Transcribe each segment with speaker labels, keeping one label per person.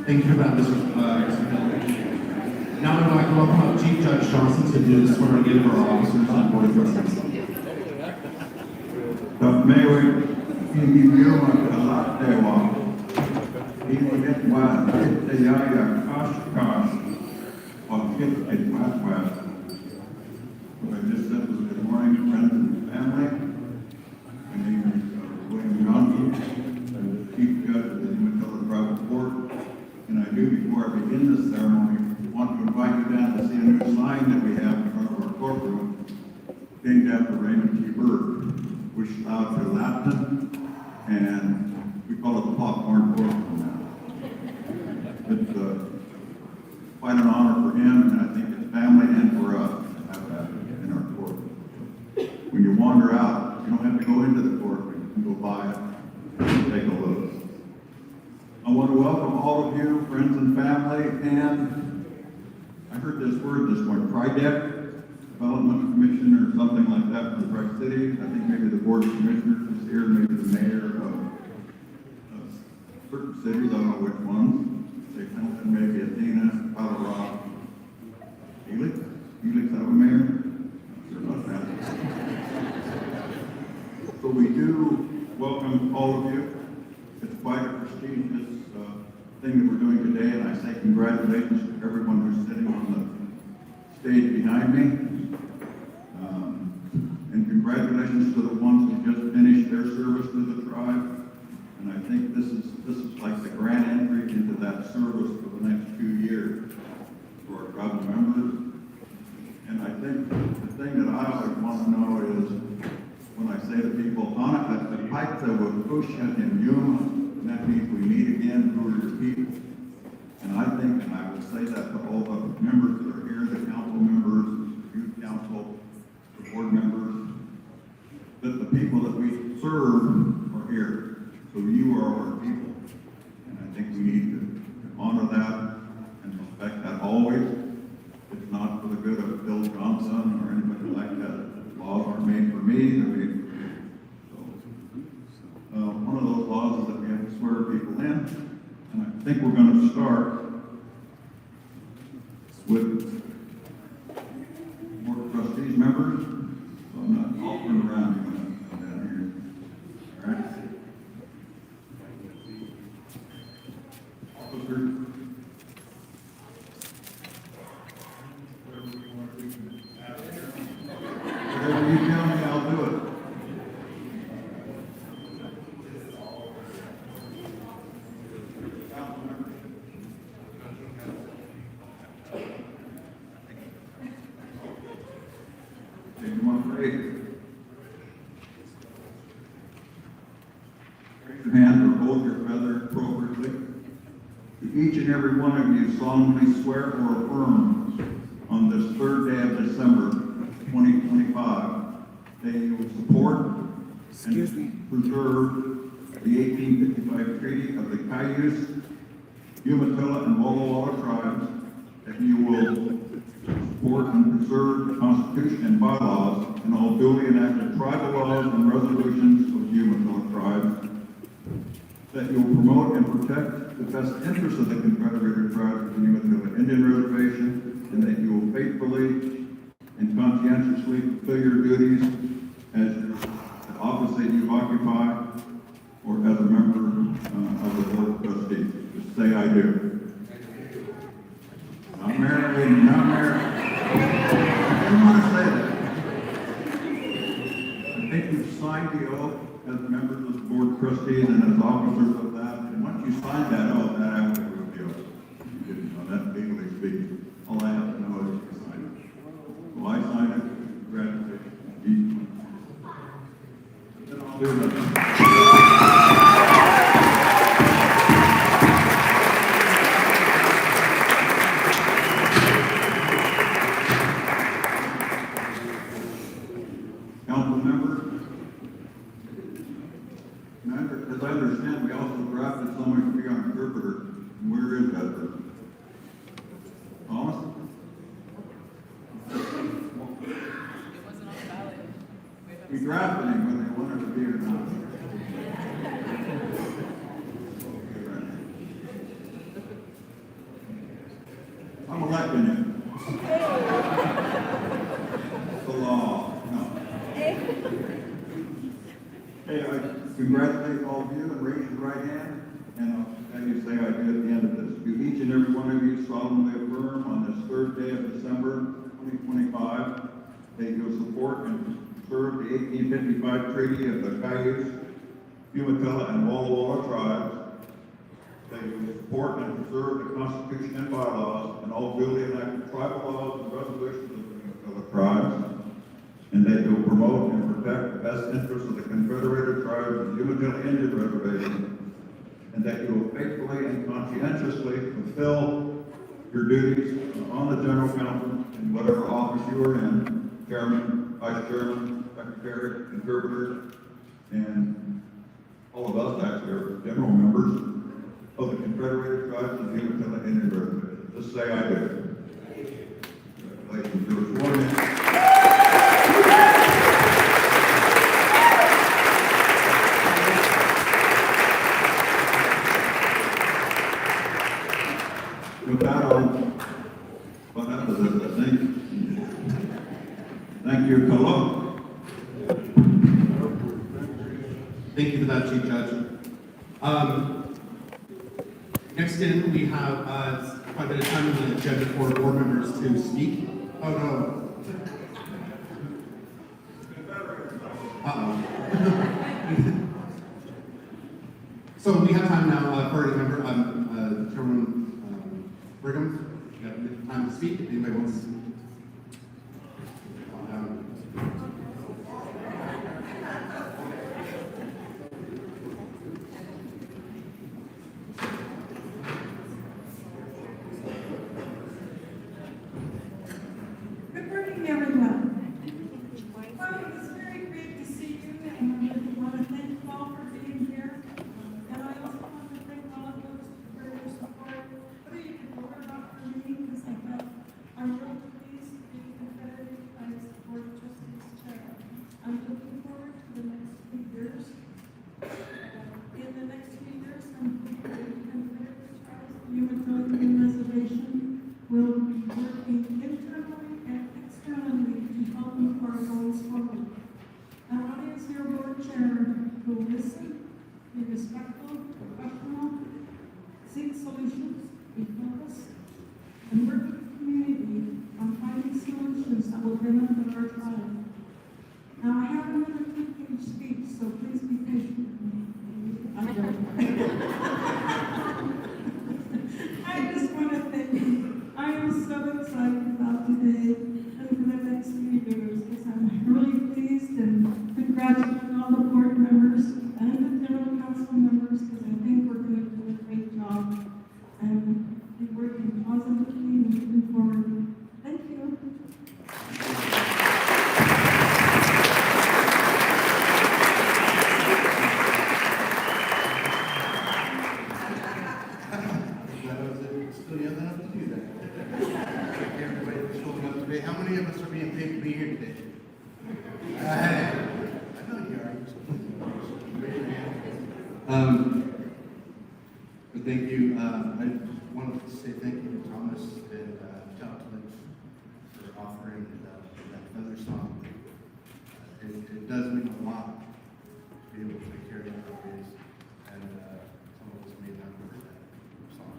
Speaker 1: Thank you for that, Mr. Now I'd like to welcome up Chief Judge Johnson to do the swearing in of our officers on Board of Trustees.
Speaker 2: Mayor, idioma kalatewa, inuitwa kitayaya kashkas, or kitayatwa. What I just said was good morning, friends and family. My name is William Johnson. I'm the Chief Judge of the Umatilla Tribal Court. And I do, before I begin this ceremony, want to invite you down to see a new sign that we have in front of our courtroom, named after Raymond T. Burke, which out to Latin, and we call it the popcorn courtroom now. It's quite an honor for him, and I think his family and for us to have that in our court. When you wander out, you don't have to go into the court, you can go by it and take a look. I want to welcome all of you, friends and family, and I heard this word this morning, TRIDEC, Development Commission or something like that for the Tri-City. I think maybe the Board of Commissioners is here, maybe the mayor of certain cities, I don't know which ones. Say Pendleton, maybe Athena, Colorado. Helix? Helix have a mayor? Not sure about that. So we do welcome all of you. It's quite a prestigious thing that we're doing today, and I say congratulations to everyone who's sitting on the stage behind me. And congratulations to the ones who just finished their service to the tribe. And I think this is like the grand entry into that service for the next 2 years for our tribal members. And I think the thing that I always want to know is when I say to people, Haita Wakusha and Yuma, and that means we meet again, who are your people. And I think, and I will say that to all the members that are here, the council members, the youth council, the board people that we serve are here. So you are our people. And I think we need to honor that and respect that always. It's not for the good of Bill Johnson or anybody like that. Laws aren't made for me, they're made for you. So, one of those laws is that we have to swear people in. And I think we're going to start with Board of Trustees members. So I'm not all turn around down here. All right? Officers. Whatever you tell me, I'll do it. You want to pray? Raise your hand or hold your feather appropriately. Do each and every one of you solemnly swear or affirm on this third day of December 2025 that you will support and preserve the 1855 Treaty of the Cayuse, Umatilla, and Walla Walla tribes, that you will support and preserve the Constitution and bylaws and all duly enacted tribal laws and resolutions of the Umatilla tribes, that you will promote and protect the best interests of the Confederated Tribes of the Umatilla Indian Reservation, and that you will faithfully and conscientiously fulfill your duties as the office that you occupy or as a member of the Board of Trustees. Just say, I do. Not married, not married. I didn't want to say that. I think you've signed the oath as members of the Board of Trustees and as officers of that. And once you sign that oath, that after will be oath. You didn't know that, legally speaking. All I have to know is you signed it. Well, I signed it. Congratulations. Then I'll do that. Council members, as I understand, we also drafted someone to be our interpreter. And where is that person? Thomas? We drafted him when they wanted to be or not. I'm electing him. The law. No. Hey, I congratulate all of you and raise your right hand, and I'll have you say I do at the end of this. Do each and every one of you solemnly affirm on this third day of December 2025 that you will support and preserve the 1855 Treaty of the Cayuse, Umatilla, and Walla Walla tribes, that you will support and preserve the Constitution and bylaws and all duly enacted tribal laws and resolutions of the tribes, and that you will promote and protect the best interests of the Confederated Tribes of the Umatilla Indian Reservation, and that you will faithfully and conscientiously fulfill your duties on the General Council in whatever office you are in, Chairman, Vice Chairman, Secretary, Interpreter, and all of us actually are general members of the Confederated Tribes of the Umatilla Indian Reservation. Just say I do. Congratulations, you're sworn in. With that, what happens is I think. Thank you, Hello.
Speaker 1: Thank you for that, Chief Judge. Next in, we have quite a bit of time on the agenda for board members to speak. Oh, no. Uh-oh. So we have time now for a member, Chairman Brigham. You have time to speak if anybody wants to.
Speaker 3: Good morning, everyone. Well, it was very great to see you and your board chair will listen, be respectful, professional, seek solutions, be focused, and work with the community on finding solutions that will benefit our tribe. Now, I have another 2-page speech, so please be patient with me. I just want to thank you. I am so excited about today and for the next 3 years because I'm really pleased and congratulating all the board members and the general council members because I think we're going to do a great job and be working positively and moving forward. Thank you.
Speaker 1: Still young enough to do that. Thank everybody for showing up today. How many of us are being paid to be here today? I know you are. But thank you. I just wanted to say thank you to Thomas and Townsend for offering that feather song. It does mean a lot to be able to take care of our kids, and some of us may not remember that song.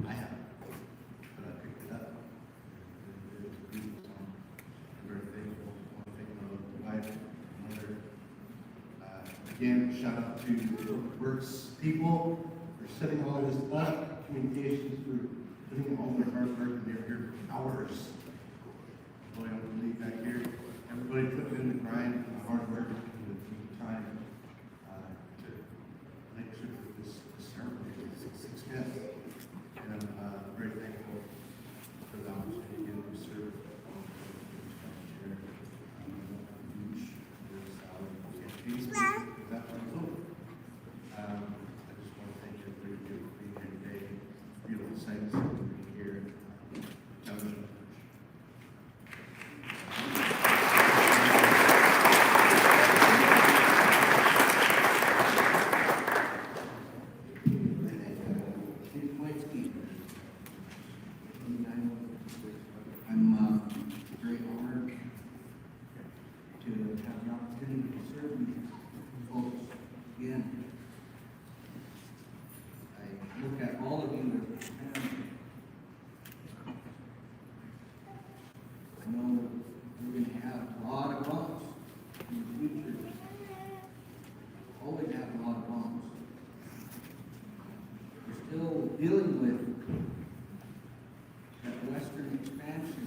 Speaker 1: I haven't, but I picked it up. It's a beautiful song. I'm very thankful. I want to thank my wife, mother. Again, shout out to the Works people for setting all this up, communications for putting all their hard work, and they're here for hours. Boy, I don't believe back here. Everybody putting in the grind, the hard work, and the time to make sure that this ceremony is a success. And I'm very thankful for the opportunity to serve chair. I just want to thank everybody for being here today. Beautiful sights being here. Gentlemen.
Speaker 4: I'm very honored to have the opportunity to serve you folks again. I look at all of you as family. I know we're going to have a lot of bumps in the future. Always have a lot of bumps. We're still dealing with that western expansion.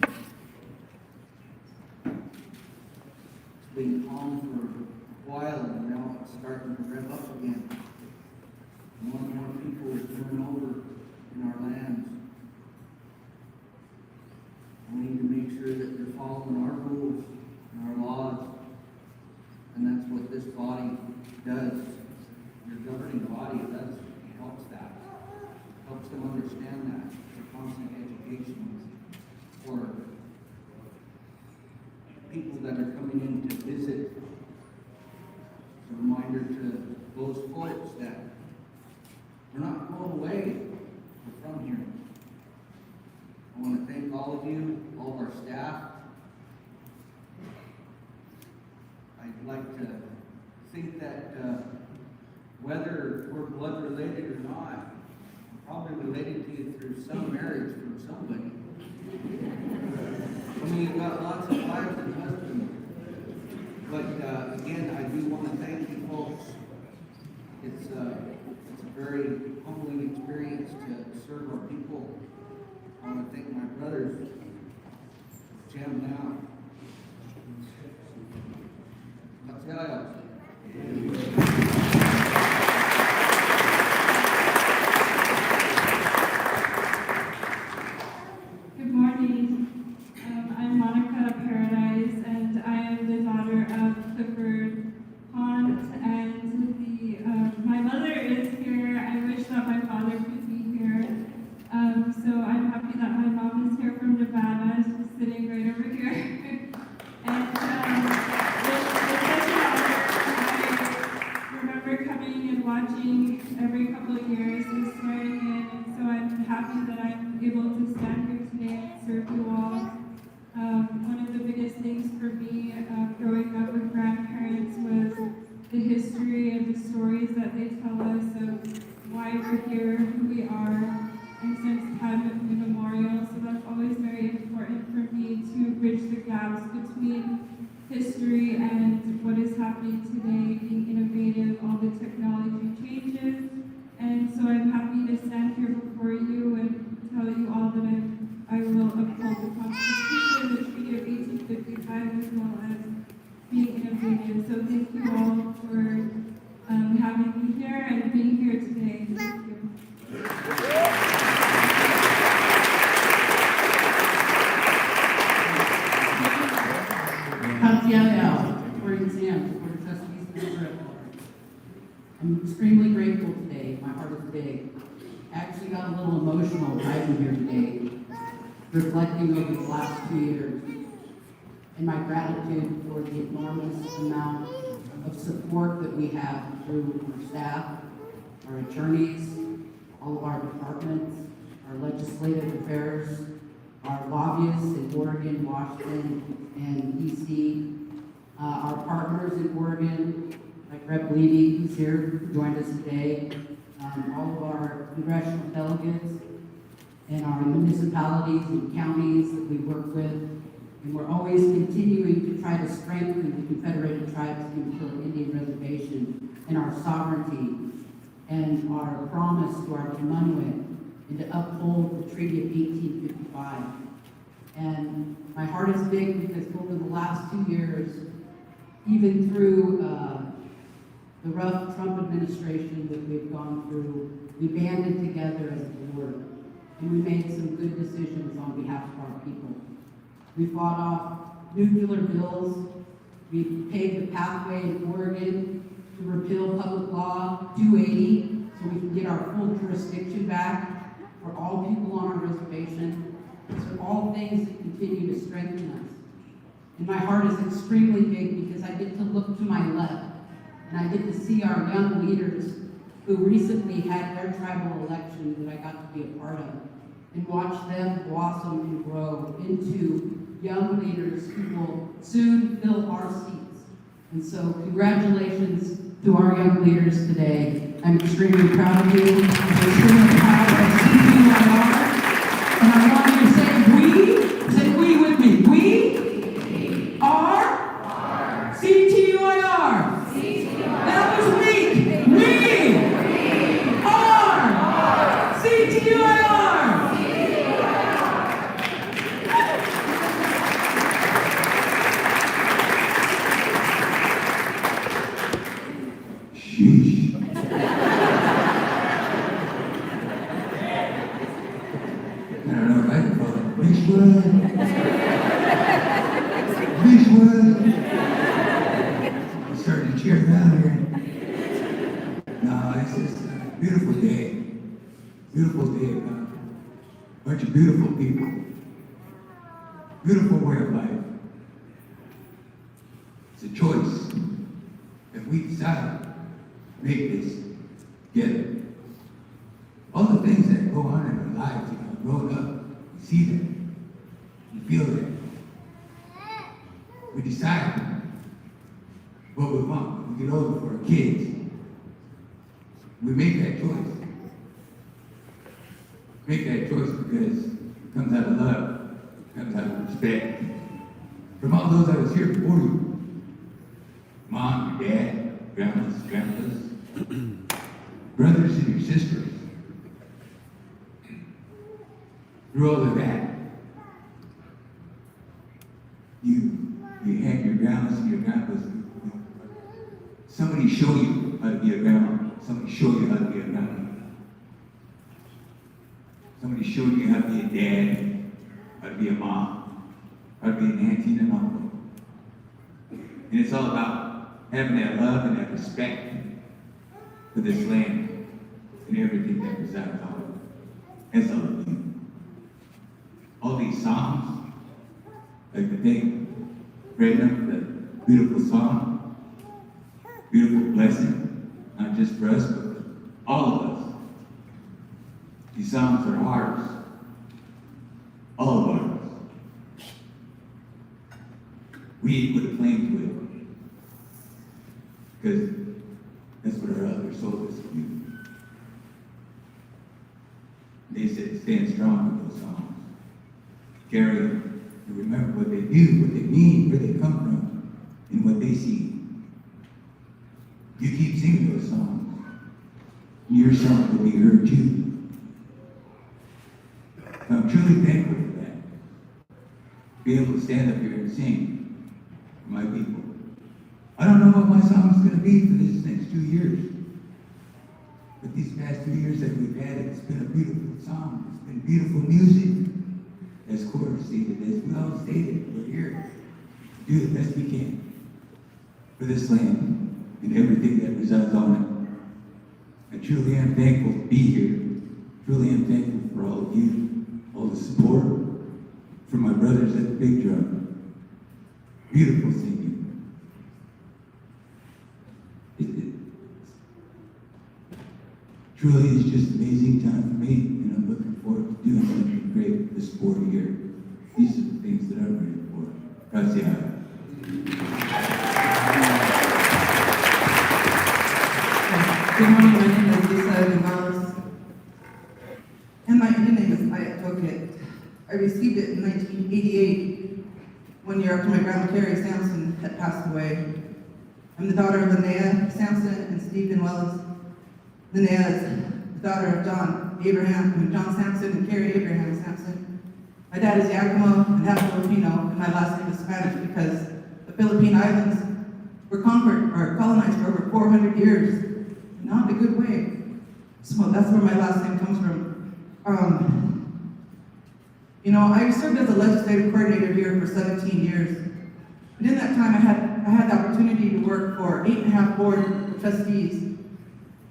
Speaker 4: It's been calm for a while, and now it's starting to rev up again. More and more people are coming over in our lands. We need to make sure that they're following our rules and our laws, and that's what this body does. Your governing body does, it helps that. Helps them understand that. It's a constant education for people that are coming in to visit. It's a reminder to those folks that we're not going away. We're from here. I want to thank all of you, all of our staff. I'd like to think that whether we're blood related or not, probably related to you through some marriage from somebody. I mean, you've got lots of wives and husbands. But again, I do want to thank you folks. It's a very humbling experience to serve our people. I want to thank my brothers, Jim now. That's what I
Speaker 3: Good morning. I'm Monica Paradise, and I am the daughter of Clifford Pond. And my mother is here. I wish that my father could be here. So I'm happy that my mom is here from Nevada. She's sitting right over here. And it's such an honor. bridge the gaps between history and what is happening today, being innovative, all the technology changes. And so I'm happy to stand here before you and tell you all that I will uphold the Constitution, the Treaty of 1855, as well as being innovative. So thank you all for having me here and being here today. Thank you.
Speaker 5: For example, Board of Trustees member at large. I'm extremely grateful today. My heart is big. I actually got a little emotional driving here today, reflecting over the last 2 years, and my gratitude for the enormous amount of support that we have through our staff, our attorneys, all of our departments, our legislative affairs, our lobbyists in Oregon, Washington, and DC, our partners in Oregon, like Rep. Levy, who's here, who joined us today, all of our congressional delegates, and our municipalities and counties that we work with. And we're always continuing to try to strengthen the Confederated Tribes and Umpqua Indian Reservation and our sovereignty and our promise to our Commonwealth and to uphold the Treaty of 1855. And my heart is big because over the last 2 years, even through the rough Trump administration that we've gone through, we banded together as a board, and we made some good decisions on behalf of our people. We fought off nuclear bills. We paved the pathway in Oregon to repeal Public Law 280 so we can get our full jurisdiction back for all people on our reservation. These are all things that continue to strengthen us. And my heart is extremely big because I get to look to my left and I get to see our young leaders who recently had their tribal election that I got to be a part of and watch them blossom and grow into young leaders who will soon fill our seats. And so congratulations to our young leaders today. I'm extremely proud of you. I'm extremely proud of CTUIR. And I want you to say we with me. We are CTUIR. That was weak. We are CTUIR.
Speaker 2: Sheesh. I don't know if I can call it Beachwood. Beachwood. I'm starting to cheer around here. No, it's just a beautiful day. Beautiful day. Bunch of beautiful people. Beautiful way of life. It's a choice. If we decide to make this together. All the things that go on in our lives, growing up, we see them, we feel them. We decide what we want when we get older for our kids. We make that choice. Make that choice because it comes out of love, it comes out of respect. From all those that was here before you, mom, your dad, grandmas, grandpas, brothers and your sisters. Through all of that, you had your grandmas and your grandpas. Somebody show you how to be a grandma. Somebody show you how to be a grandma. Somebody showed you how to be a dad, how to be a mom, how to be an auntie and an uncle. And it's all about having that love and that respect for this land and everything that resides on it. That's all of you. All these songs, like the thing, Brenda, the beautiful song, beautiful blessing, not just for us, but for all of us. These songs are ours, all of ours. We put a claim to it, because that's what our elders told us to do. They said, stand strong with those songs. Carry them, and remember what
Speaker 6: what they do, what they mean, where they come from, and what they see. You keep singing those songs, your song will be heard too. I'm truly thankful for that. Be able to stand up here and sing for my people. I don't know what my song is going to be for this next 2 years. But these past 2 years that we've had, it's been a beautiful song. It's been beautiful music. As Cora stated, as we all stated, we're here to do the best we can for this land and everything that resides on it. I truly am thankful to be here. Truly am thankful for all of you, all the support from my brothers at the big drum. Beautiful singing. Truly is just an amazing time for me, and I'm looking forward to doing something great this 4 year. These are the things that I'm ready for. Gracias.
Speaker 7: Good morning, my name is Lisa Gonzalez, and my Indian name is Ayat Toket. I received it in 1988, 1 year after my grandma Carrie Sampson had passed away. I'm the daughter of Linnea Sampson and Stephen Wells. Linnea is the daughter of John Sampson and Carrie Abraham Sampson. My dad is Yakima and half Filipino, and my last name is Spanish because the Philippine Islands were conquered or colonized for over 400 years. Not in a good way. So that's where my last name comes from. I served as a legislative coordinator here for 17 years. And in that time, I had the opportunity to work for 8.5 board of trustees.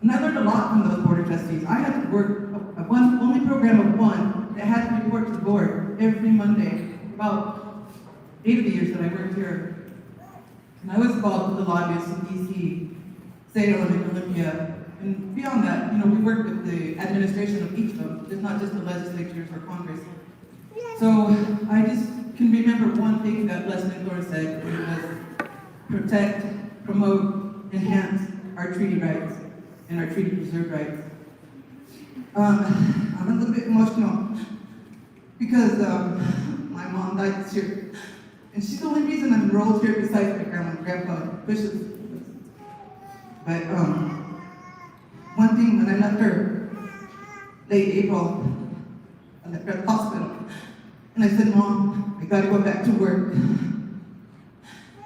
Speaker 7: And I learned a lot from those board of trustees. I had to work only program of one that had to report to the board every Monday, about 8 of the years that I worked here. And I was involved with the lobbyists in DC, Salem, and Olympia. And beyond that, we worked with the administration of each of them. It's not just the legislatures or Congress. So I just can remember one thing that Les Mentor said, and it was protect, promote, enhance our treaty rights and our treaty preserved rights. I'm a little bit emotional because my mom died this year. And she's the only reason I'm enrolled here besides my grandma and grandpa and bishops. But one thing, when I left her late April, I left her at the hospital. And I said, Mom, I gotta go back to work. And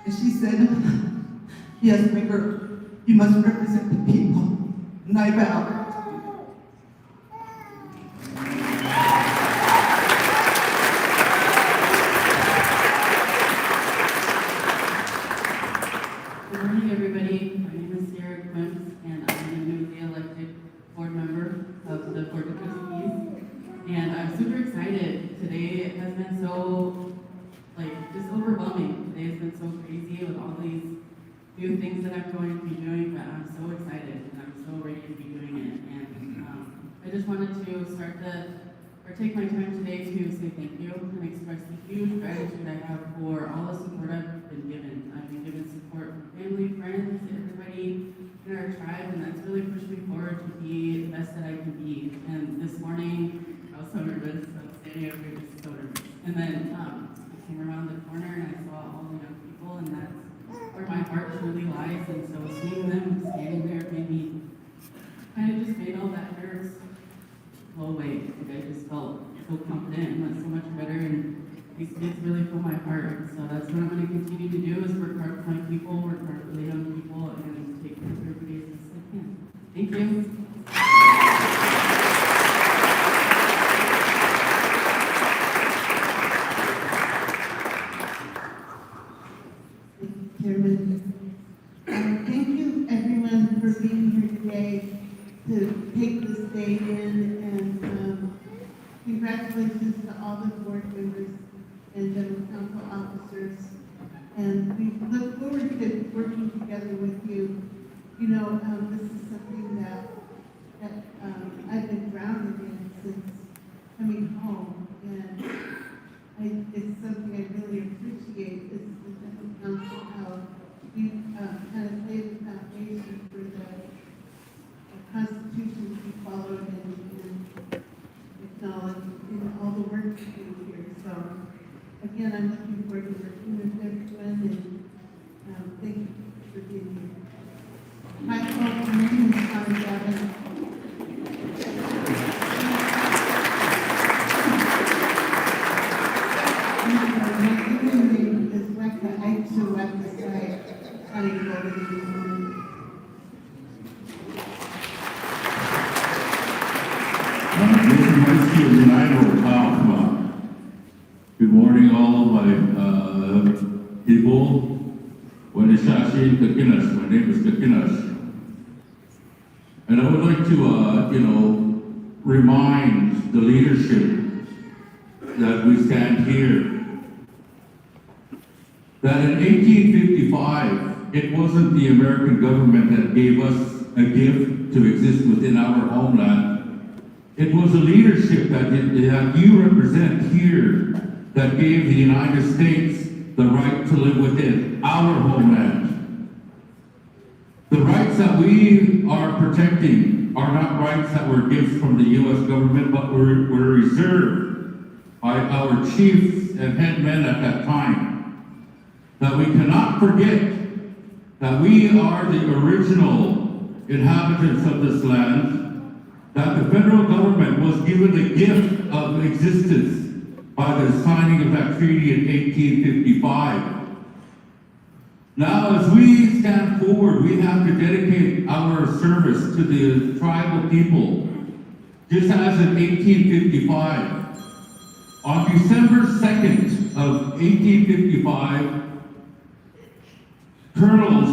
Speaker 7: she said, yes, my girl, you must represent the people. And I vow.
Speaker 5: Good morning, everybody. My name is Sarah Quimps, and I'm a newly elected board member of the Board of Trustees. And I'm super excited. Today has been so, just overwhelming. Today has been so crazy with all these new things that I'm going to be doing, but I'm so excited and I'm so ready to be doing it. And I just wanted to take my time today to say thank you and express the huge gratitude I have for all the support I've been given. I've been given support from family, friends, everybody in our tribe, and that's really pushed me forward to be the best that I can be. And this morning, I was so nervous. I was standing up here just so nervous. And then I came around the corner and I saw all the young people, and that's where my heart truly lies. And so seeing them standing there made all that nerves go away. I just felt so confident and went so much better, and these kids really fill my heart. So that's what I'm going to continue to do, is work hard for my people, work hard for the young people, and take care of everybody as best I can. Thank you.
Speaker 8: Chairman. Thank you, everyone, for being here today to take this day in, and congratulations to all the board members and general council officers. And we look forward to working together with you. This is something that I've been grounded in since coming home, and it's something I really appreciate, is the general council, how you kind of laid the foundation for the Constitution to be followed and acknowledged in all the work you do here. So again, I'm looking forward to working with everyone, and, thank you for being here. Michael, my name is Connie Gavin. My given name is Weka Aitsu Wekasai, Connie Gavin.
Speaker 9: Good morning, all of my people. Wanishashi Kakinas, my name is Kakinas. And I would like to, remind the leadership that we stand here that in 1855, it wasn't the American government that gave us a gift to exist within our homeland. It was the leadership that you represent here that gave the United States the right to live within our homeland. The rights that we are protecting are not rights that were gifts from the U.S. government, but were reserved by our chiefs and headmen at that time. That we cannot forget that we are the original inhabitants of this land, that the federal government was given the gift of existence by the signing of that treaty in 1855. Now, as we stand forward, we have to dedicate our service to the tribal people, just as in 1855. On December 2nd of 1855, Colonels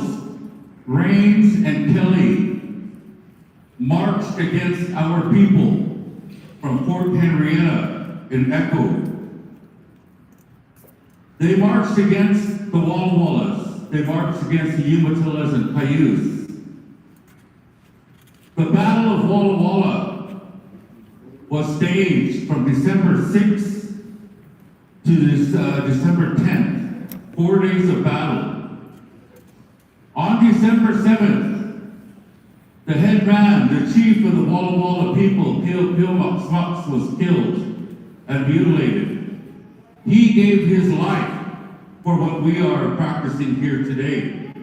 Speaker 9: Raines and Kelly marched against our people from Fort Henrietta in Echo. They marched against the Walla Wallas. They marched against the Umatillas and Cayuse. The Battle of Walla Walla was staged from December 6th to December 10th, 4 days of battle. On December 7th, the head man, the chief of the Walla Walla people, Pilmuck Smucks, was killed and mutilated. He gave his life for what we are practicing here today.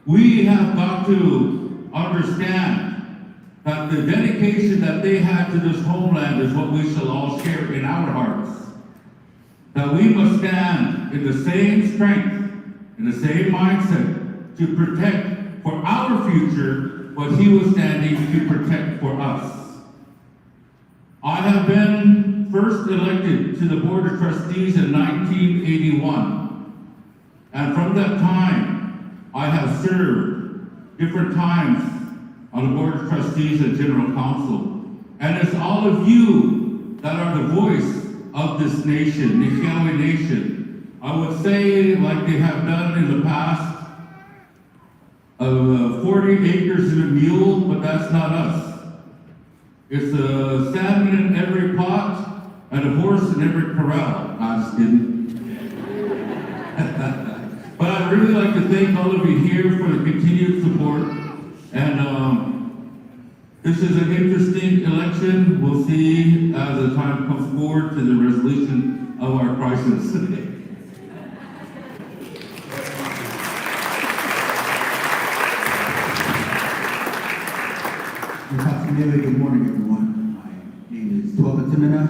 Speaker 9: We have got to understand that the dedication that they had to this homeland is what we shall all share in our hearts. That we must stand in the same strength, in the same mindset to protect for our future what he was standing to protect for us. I have been first elected to the Board of Trustees in 1981. And from that time, I have served different times on the Board of Trustees and General Council. And it's all of you that are the voice of this nation, the Nisgawi Nation. I would say, like they have done in the past, 40 acres and a mule, but that's not us. It's a salmon in every pot and a horse in every corral. I'm just kidding. But I'd really like to thank all of you here for the continued support. And this is an interesting election. We'll see as the time comes forward to the resolution of our crisis.
Speaker 10: Good morning, everyone. My name is Tuapa Timina,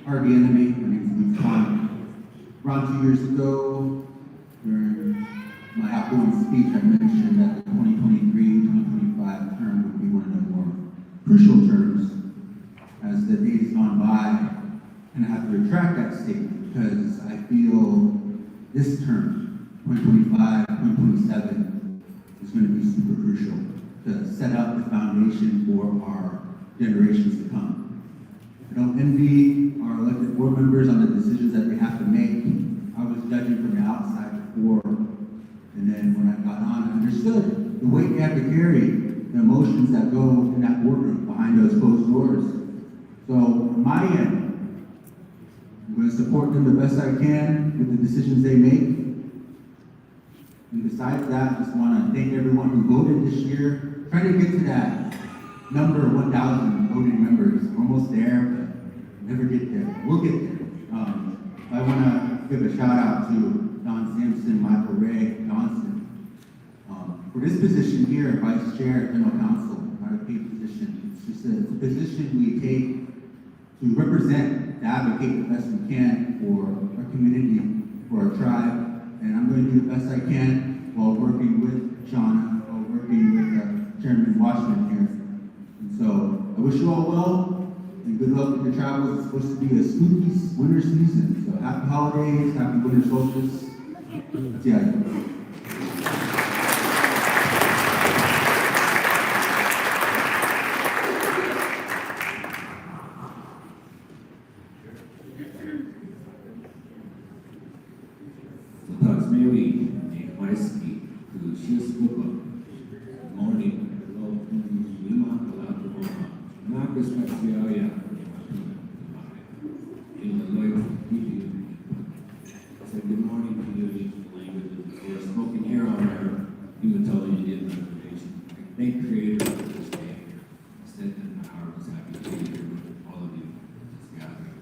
Speaker 10: RD Enemy. My name is Luke Khan. Around 2 years ago, during my outgoing speech, I mentioned that the 2023-2025 term would be one of the more crucial terms. As the days gone by, and I have to retract that statement because I feel this term, 2025, 2027, is going to be super crucial to set up the foundation for our generations to come. I don't envy our elected board members on the decisions that they have to make. I was judging from the outside before, and then when I got on, I understood the weight they have to carry, the emotions that go in that boardroom behind those closed doors. So, on my end, I'm going to support them the best I can with the decisions they make. And besides that, I just want to thank everyone who voted this year. Trying to get to that number of 1,000 voting members. We're almost there, but never get there. We'll get there. I want to give a shout out to Don Sampson, Michael Ray, Johnson. For this position here, Vice Chair, General Counsel, not a paid position. It's just a position we take to represent, to advocate the best we can for our community, for our tribe. And I'm going to do the best I can while working with Shauna, while working with Chairman Washington here. And so I wish you all well and good luck with your travels. It's supposed to be a spooky winter season. So happy holidays, happy winter solstice. See ya.
Speaker 11: Mary Majski, who she spoke of morning, lima kalato Marcus Patriaria, in the Lloyd video. I said, good morning to you in the language that we're spoken here on our hematology information. Thank Creator for this day. I said that my heart was happy to be here with all of you at this gathering.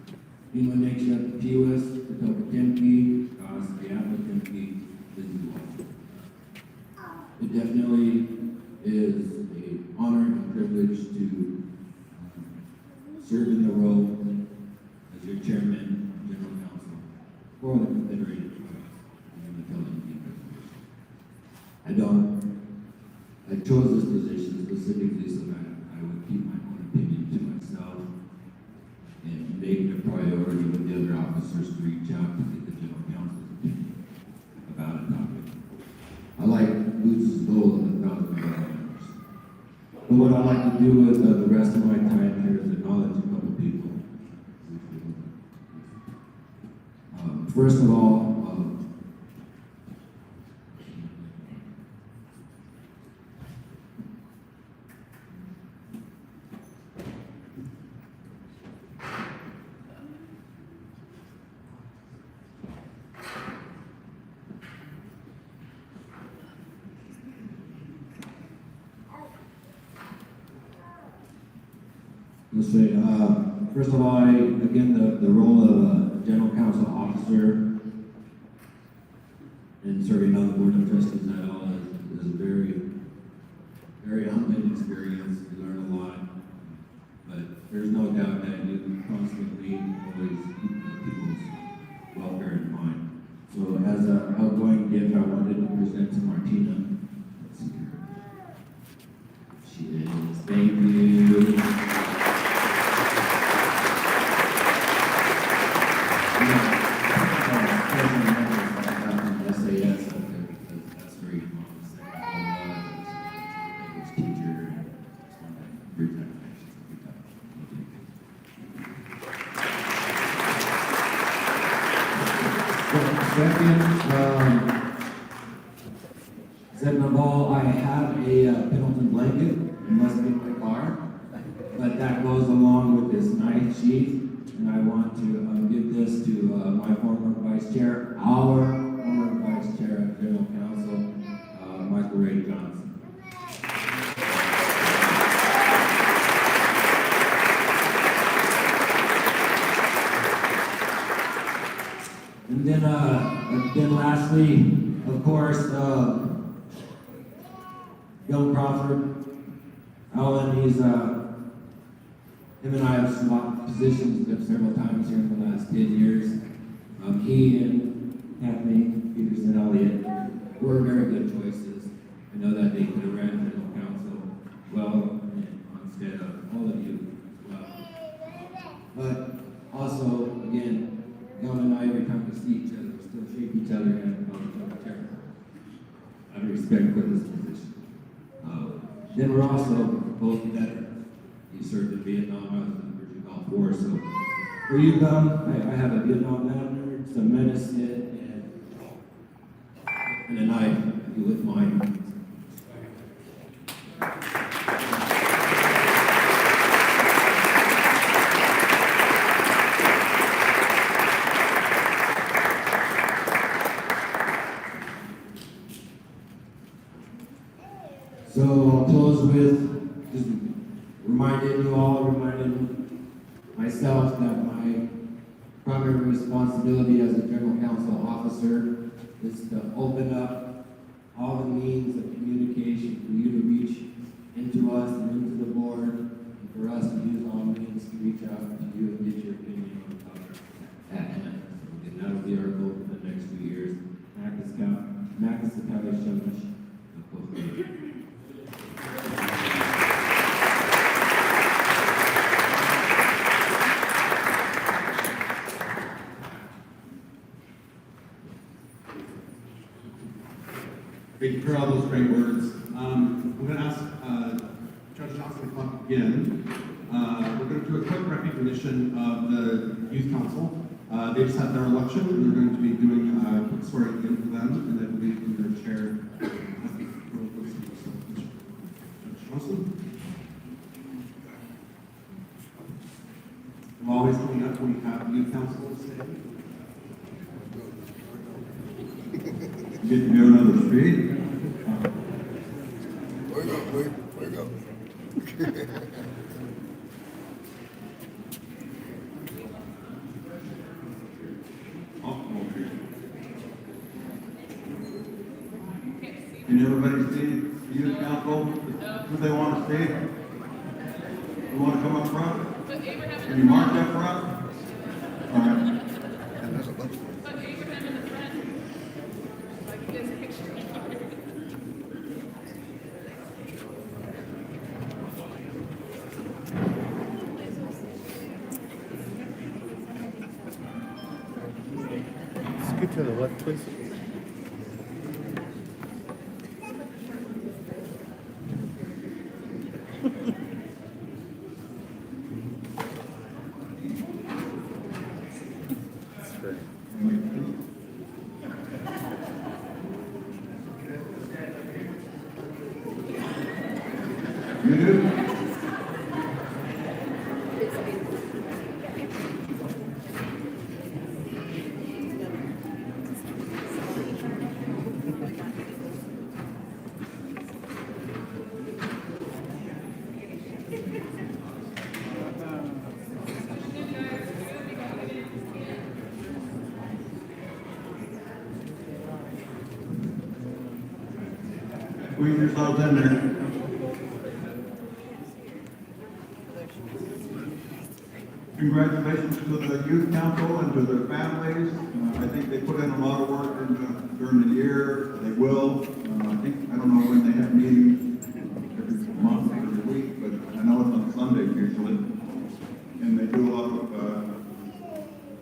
Speaker 11: In the next CTUIR, the Tempe, it definitely is an honor and privilege to serve in the role as your chairman and general counsel for the Confederated Tribes and the Television Reservation. I chose this position specifically so that I would keep my own opinion to myself and make it a priority with the other officers to reach out to get the general counsel's opinion about a topic. I like Lutz's goal of 1,000 members. But what I like to do with the rest of my time here is acknowledge a couple people. First of all, let's say, first of all, again, the role of a general counsel officer and serving on the board of trustees at all is a very, very humbling experience. You learn a lot, but there's no doubt that you constantly always keep people's welfare in mind. So as an outgoing gift, I wanted to present to Martina. Let's see here. She is. Thank you. Second of all, I have a Pendleton blanket. It must be in my car, but that goes along with this nice sheet, and I want to give this to my former vice chair, our former vice chair of general counsel, Michael Ray Johnson. And then lastly, of course, Bill Crawford, Alan, him and I have swapped positions several times here in the last 10 years. He and Kathleen Peterson Elliott were very good choices. I know that they could have ran general counsel well instead of all of you as well. But also, again, Gal and I, every time we see each other, we still shake each other and out of respect for this position. Then we're also both veterans. You served in Vietnam, I was in the Virgin Gulf War, so for you, I have a Vietnam lantern, some medicine, and a knife, if you wouldn't mind. So I'll close with just reminding myself that my primary responsibility as a general counsel officer is to open up all the means of communication for you to reach into us and into the board, and for us to use all means to reach out to you and get your opinion on the topic at hand. And that will be our goal for the next 2 years.
Speaker 1: Thank you for all those great words. I'm going to ask Judge Johnson to come up again. We're going to do a quick recognition of the Youth Council. They just had their election, and we're going to be doing a quick swearing in for them, and then we'll be in their chair. Judge Johnson. I'm always coming up when we have Youth Council today.
Speaker 2: Get to go another street.
Speaker 12: Where you go?
Speaker 2: Can everybody see youth council? Who they want to see? You want to come up front? Can you march up front? All right.
Speaker 12: And there's a bunch of them.
Speaker 1: Scoot to the left, please.
Speaker 2: You do? Squeeze yourselves in there. Congratulations to the youth council and to their families. I think they put in a lot of work during the year. They will. I don't know when they have meetings, every month, every week, but I know it's on Sundays usually. And they do a lot of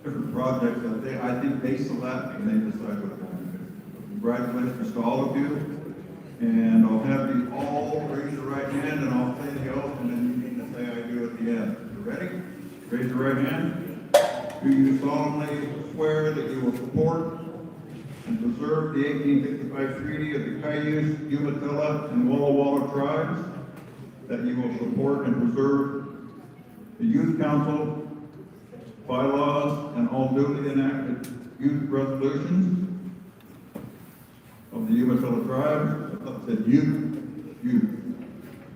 Speaker 2: different projects that I think they select and they decide what they want to do. Congratulations to all of you. And I'll have you all raise your right hand and I'll say the oath and then you need to say I do at the end. You ready? Raise your right hand. Do you solemnly swear that you will support and preserve the 1865 Treaty of the Cayuse, Umatilla, and Walla Walla tribes? That you will support and preserve the Youth Council bylaws and all duly enacted youth resolutions of the Umatilla tribe? I said youth.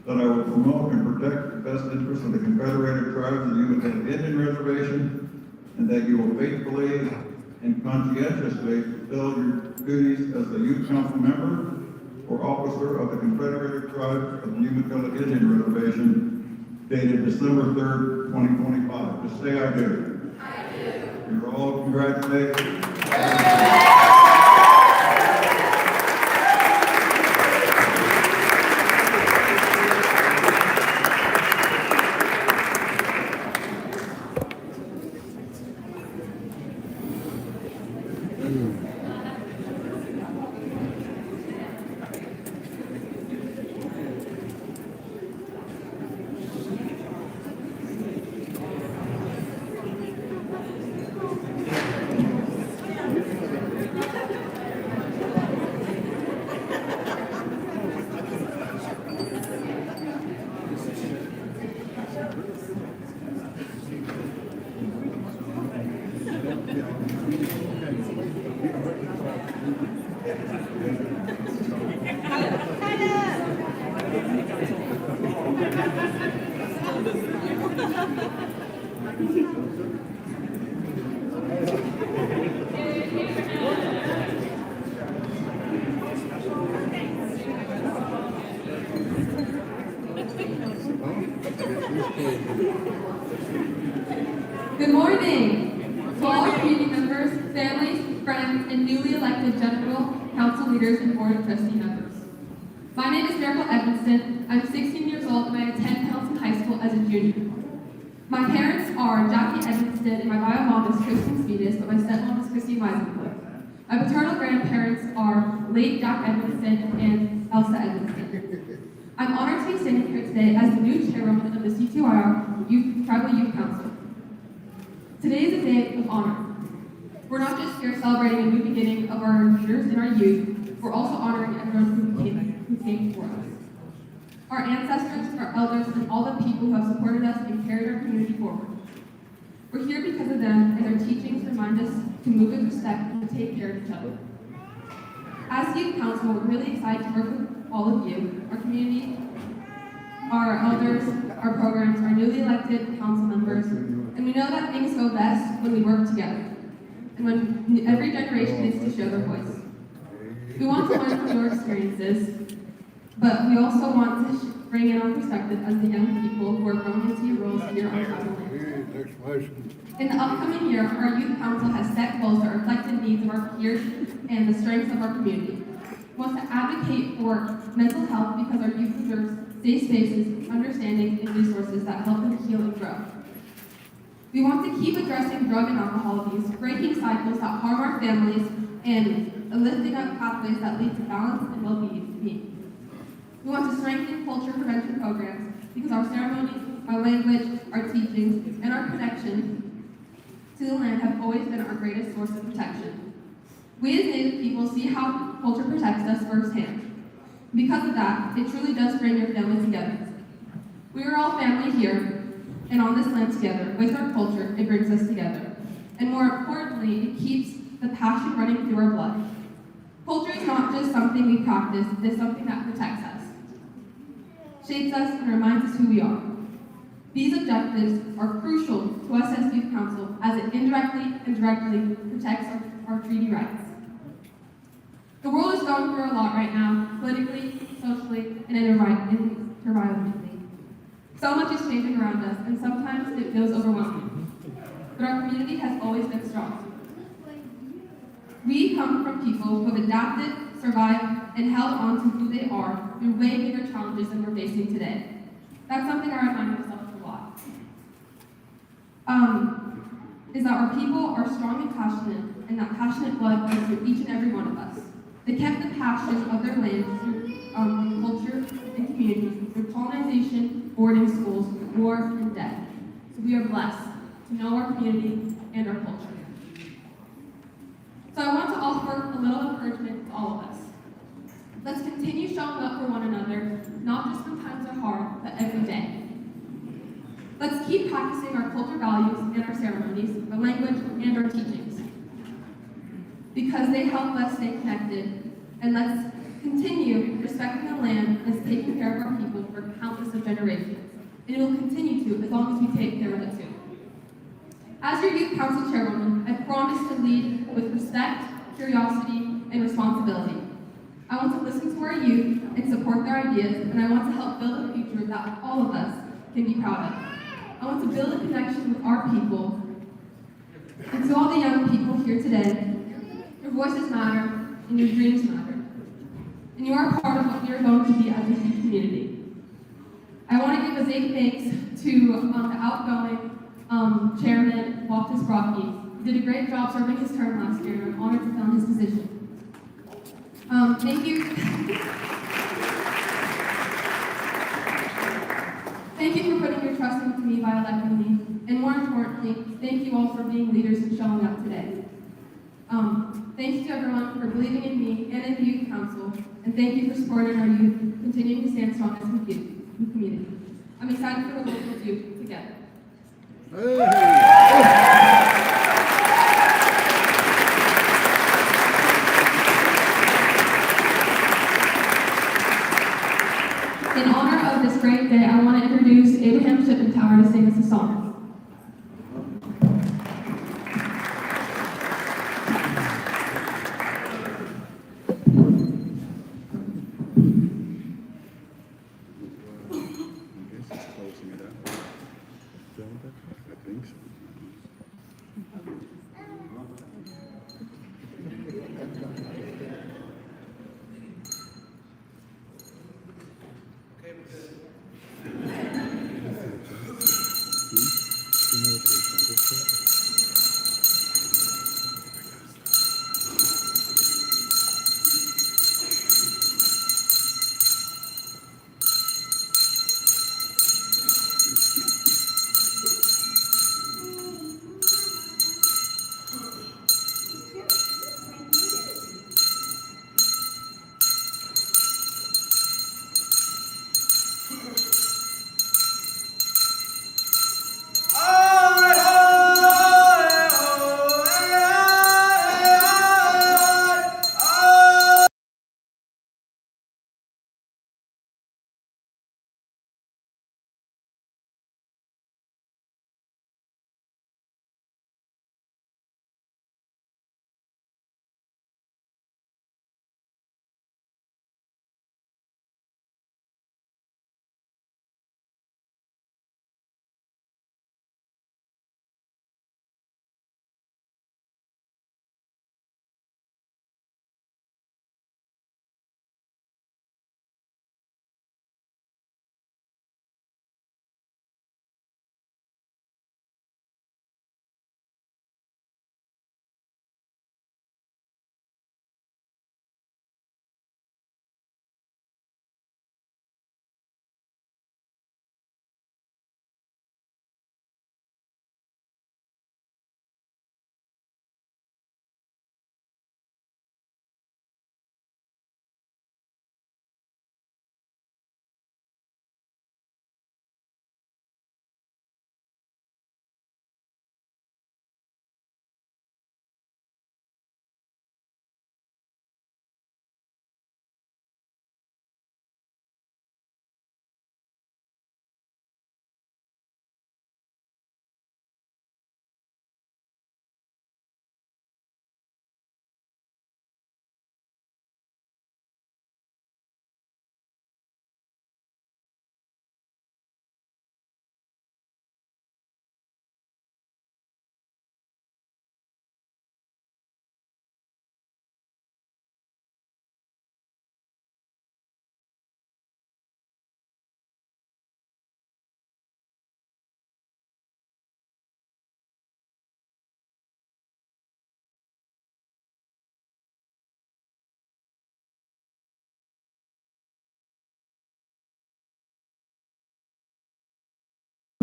Speaker 2: That I will promote and protect the best interests of the Confederated Tribes of the Umatilla Indian Reservation, and that you will faithfully and conscientiously fulfill your duties as a youth council member or officer of the Confederated Tribes of the Umatilla Indian Reservation, dated December 3rd, 2025. Just say I do. I do. You're all congratulated.
Speaker 13: elected general, council leaders, and board of trustee members. My name is Miracle Evanston. I'm 16 years old and I attend Townsend High School as a junior. My parents are Jackie Evanston and my bio mom is Kristen Speedis, but my stepmom is Christine Weisenberg. My paternal grandparents are late Jack Evanston and Elsa Evanston. I'm honored to be standing here today as the new chairwoman of the CTUIR Tribal Youth Council. Today is a day of honor. We're not just here celebrating a new beginning of our leaders and our youth, we're also honoring everyone who came before us. Our ancestors, our elders, and all the people who have supported us and carried our community forward. We're here because of them, and their teachings remind us to move with respect and to take care of each other. As Youth Council, we're really excited to work with all of you, our community, our elders, our programs, our newly elected council members, and we know that things go best when we work together, and when every generation gets to share their voice. We want to learn from your experiences, but we also want to bring in our perspective as the young people who are growing into your roles here on tribal land. In the upcoming year, our Youth Council has set goals that reflect the needs of our peers and the strengths of our community. We want to advocate for mental health because our youth deserves safe spaces, understanding, and resources that help them heal and grow. We want to keep addressing drug and alcohol abuse, breaking cycles that harm our families, and lifting up pathways that lead to balance and well-being. We want to strengthen culture prevention programs because our ceremonies, our language, our teachings, and our connection to the land have always been our greatest source of protection. We as Native people see how culture protects us firsthand. Because of that, it truly does bring your family together. We are all family here, and on this land together. With our culture, it brings us together. And more importantly, it keeps the passion running through our blood. Culture is not just something we practice, it is something that protects us, shapes us, and reminds us who we are. These objectives are crucial to us as Youth Council as it indirectly and directly protects our treaty rights. The world is going through a lot right now, politically, socially, and environmentally. So much is changing around us, and sometimes it feels overwhelming. But our community has always been strong. We come from people who have adapted, survived, and held on to who they are through way bigger challenges than we're facing today. That's something I remind myself a lot. Is that our people are strong and passionate, and that passionate blood goes through each and every one of us. They kept the passion of their land through culture and community, through colonization, boarding schools, war, and death. So we are blessed to know our community and our culture. So I want to offer a little encouragement to all of us. Let's continue showing up for one another, not just when times are hard, but every day. Let's keep practicing our culture values and our ceremonies, our language, and our teachings, because they help us stay connected. And let's continue respecting the land and taking care of our people for countless of generations. And it will continue to as long as we take care of it too. As your Youth Council Chairwoman, I promise to lead with respect, curiosity, and responsibility. I want to listen to our youth and support their ideas, and I want to help build a future that all of us can be proud of. I want to build a connection with our people. And to all the young people here today, your voices matter, and your dreams matter. And you are part of what we are going to be as a youth community. I want to give a big thanks to the outgoing Chairman, Walter Brocky. He did a great job serving his term last year, and I'm honored to fill in his position. Thank you. Thank you for putting your trust into me by electing me. And more importantly, thank you all for being leaders and showing up today. Thank you to everyone for believing in me and in the Youth Council, and thank you for supporting our youth, continuing to stand strong as a community. I'm excited for the work we'll do together. In honor of this great day, I want to introduce Abraham Shippentower to sing us a song.
Speaker 12: I think so.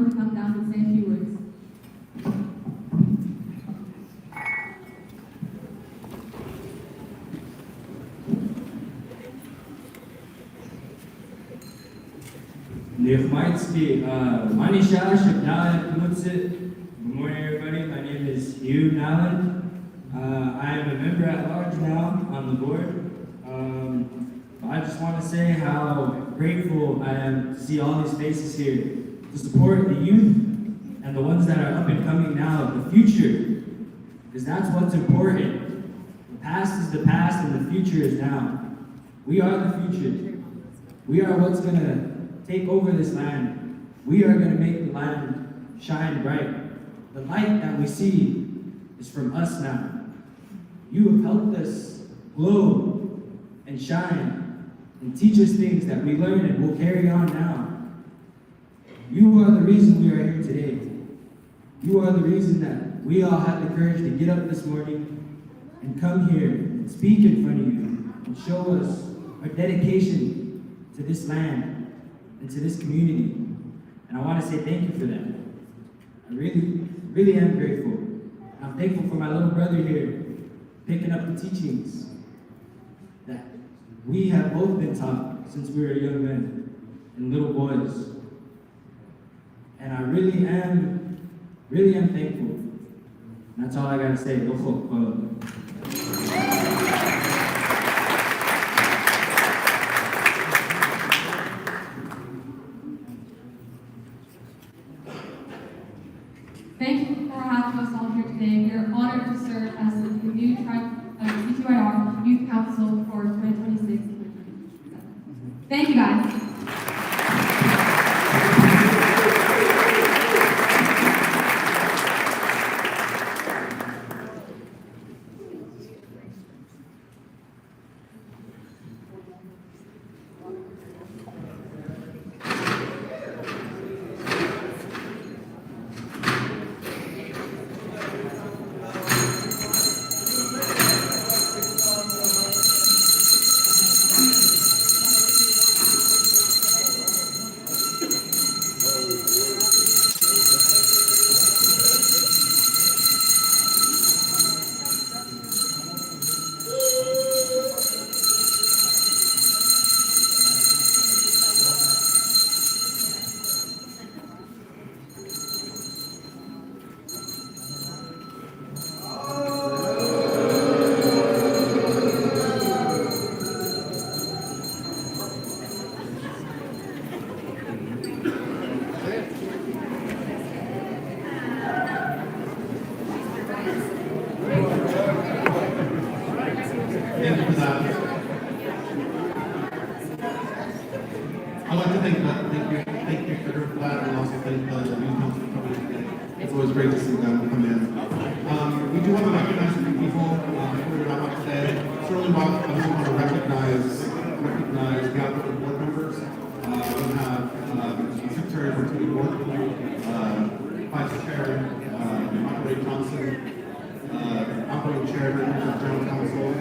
Speaker 13: to come down and say a few words.
Speaker 14: Good morning, everybody. My name is Hugh Nallen. I am a member at large now on the board. I just want to say how grateful I am to see all these faces here to support the youth and the ones that are up and coming now, the future, because that's what's important. The past is the past and the future is now. We are the future. We are what's going to take over this land. We are going to make the land shine bright. The light that we see is from us now. You have helped us glow and shine and teach us things that we learn and will carry on now. You are the reason we are here today. You are the reason that we all had the courage to get up this morning and come here and speak in front of you and show us our dedication to this land and to this community. And I want to say thank you for that. I really am grateful. I'm thankful for my little brother here picking up the teachings that we have both been taught since we were young men and little boys. And I really am thankful. And that's all I gotta say.
Speaker 13: Thank you for having us all here today. We are honored to serve as the new CTUIR Youth Council for 2026. Thank you, guys.
Speaker 1: Thank you for that. I'd like to thank you for that, and also thank the youth council for coming today. It's always great to see them come in. We do want to recognize a few people before we wrap up today. Certainly, I just want to recognize the outgoing board members. We have Secretary of the Board, Vice Chair Margaret Johnson, outgoing Chairman of the General Council,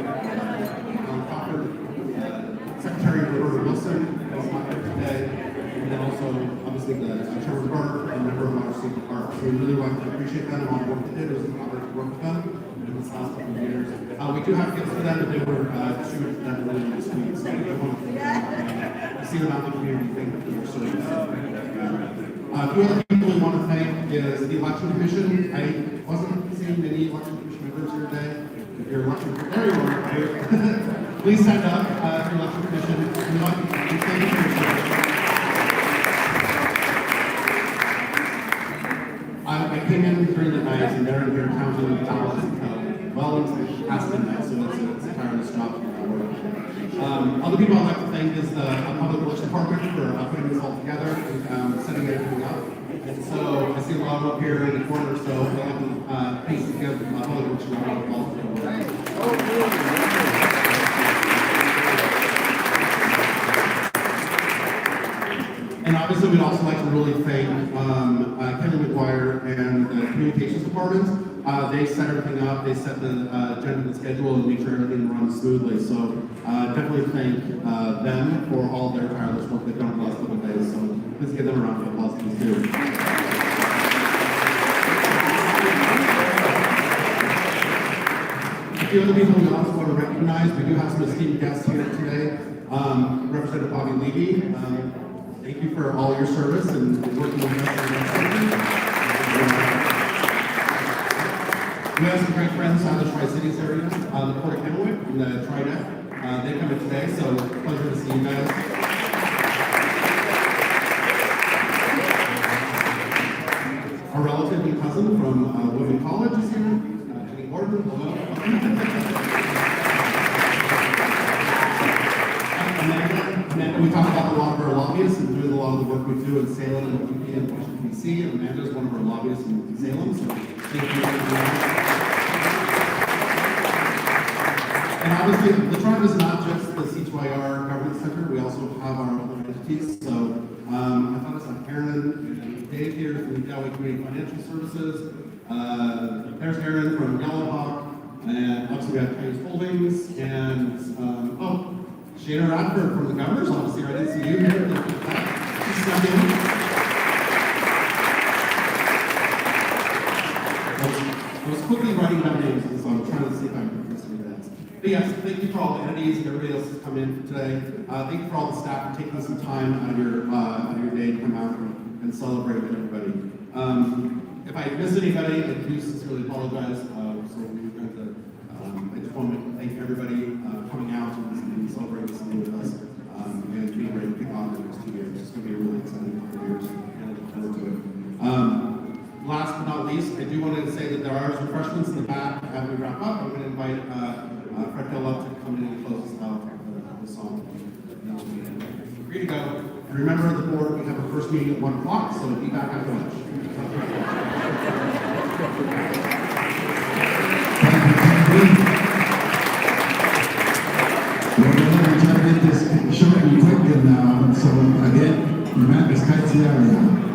Speaker 1: Secretary Roberta Wilson is not here today, and then also obviously the Chairman Burke and member of our City Park. So we really want to appreciate them and all the work they did. It was an honor to work with them in this last couple of years. We do have gifts for them, and they were distributed to them earlier this week. So we want to thank them. See them out in the community. Thank them for their service. A few other people we want to thank is the Election Commission. I wasn't seeing many Election Commission members here today. If you're election, there you are. Here. Please stand up for the Election Commission. We want to thank you for your service. I came in during the night and they're in here counting towels well into past midnight, so it's a tireless job for our work. Other people I'd like to thank is the Public Works Department for putting this all together and setting everything up. And so I see a lot up here in the corner, so I'd like to please give Public Works a round of applause for the work. And obviously, we'd also like to really thank Kelly McGuire and the Communications Department. they set everything up, they set the agenda and schedule and make sure everything runs smoothly. So definitely thank them for all their tireless work they've done the last couple of days. So let's give them a round of applause, please, too. A few other people we also want to recognize, we do have some esteemed guests here today. Representative Bobby Levy, thank you for all your service and working with us. We have some great friends out of the Tri-Cities area, the Port of Kennewick and the Tri-Net. They come in today, so pleasure to see you guys. Our relative and cousin from Women College is here, Jenny Gordon. Hello. Amanda, we talked about a lot of our lobbyists and doing a lot of the work we do in Salem and UP and Washington, D.C. And Amanda is one of our lobbyists in Salem, so thank you for that. And obviously, the tribe is not just the C2IR Government Center, we also have our other entities. So I thought I saw Karen and Dave here from Galway Community Financial Services. There's Aaron from Yellow Hawk, and obviously we have Chinese Holdings, and Shana Radford from the Governor's Office here. I didn't see you here. She snuck in. I was quickly writing down names, so I'm trying to see if I can remember some of that. But yes, thank you for all the entities and everybody else that's come in today. Thank you for all the staff for taking some time out of your day to come out and celebrate with everybody. If I missed anybody, I do sincerely apologize. So we're going to, I just want to thank everybody coming out and celebrating this day with us. And being ready to kick off the next 2 years. It's going to be a really exciting couple of years, and I look forward to it. Last but not least, I do want to say that there are refreshments in the back as we wrap up. I'm going to invite Fred Hill up to come in and close us out with the song. Free to go. And remember, the board, we have our first meeting at 1 o'clock, so be back after lunch.
Speaker 12: We're going to try to get this short and quick, and so again, remember, CTUIR.